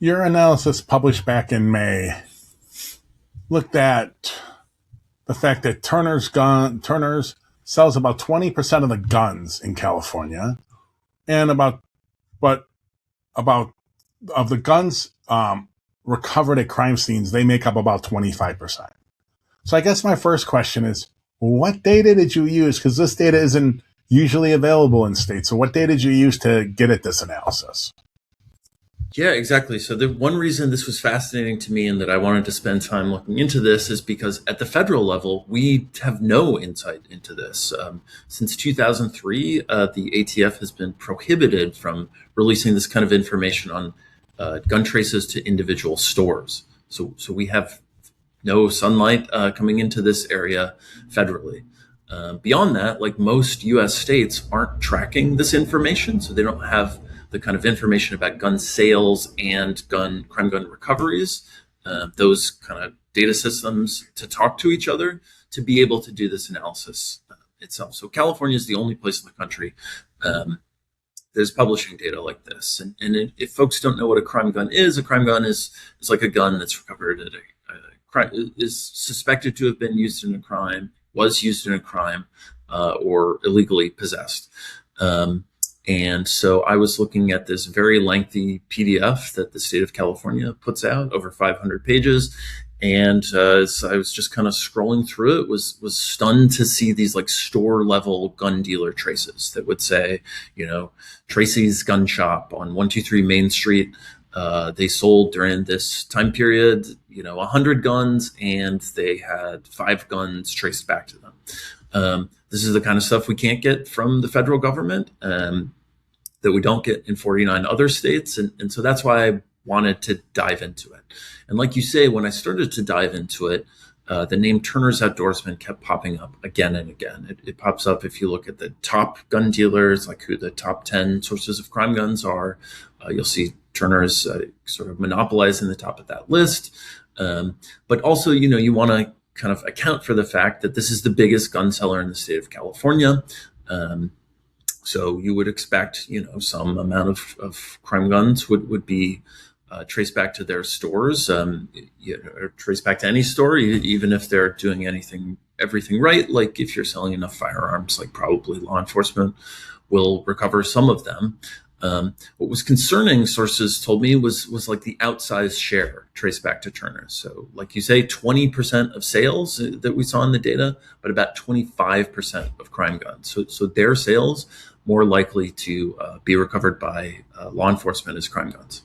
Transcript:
Your analysis published back in May looked at the fact that Turner's sells about 20% of the guns in California, and but about of the guns recovered at crime scenes, they make up about 25%. So I guess my first question is, what data did you use? Because this data isn't usually available in states. So what data did you use to get at this analysis? Yeah, exactly. So the one reason this was fascinating to me and that I wanted to spend time looking into this is because at the federal level, we have no insight into this. Since 2003, the ATF has been prohibited from releasing this kind of information on gun traces to individual stores. So we have no sunlight coming into this area federally. Beyond that, like most US states aren't tracking this information, so they don't have the kind of information about gun sales and crime gun recoveries, those kind of data systems to talk to each other to be able to do this analysis itself. So California is the only place in the country there's publishing data like this. And if folks don't know what a crime gun is like a gun that's recovered at a crime, is suspected to have been used in a crime, was used in a crime, or illegally possessed. And so I was looking at this very lengthy PDF that the state of California puts out, over 500 pages. And as I was just kind of scrolling through it, was stunned to see these like store level gun dealer traces that would say, Tracy's Gun Shop on 123 Main Street. They sold during this time period, 100 guns, and they had 5 guns traced back to them. This is the kind of stuff we can't get from the federal government, that we don't get in 49 other states. And so that's why I wanted to dive into it. And like you say, when I started to dive into it, the name Turner's Outdoorsman kept popping up again and again. It pops up if you look at the top gun dealers, like who the top 10 sources of crime guns are. You'll see Turner's sort of monopolizing the top of that list. But also, you want to kind of account for the fact that this is the biggest gun seller in the state of California. So you would expect, some amount of crime guns would be traced back to their stores, or traced back to any store, even if they're doing everything right. Like if you're selling enough firearms, like probably law enforcement will recover some of them. What was concerning, sources told me, was like the outsized share traced back to Turner. So like you say, 20% of sales that we saw in the data, but about 25% of crime guns. So their sales more likely to be recovered by law enforcement as crime guns.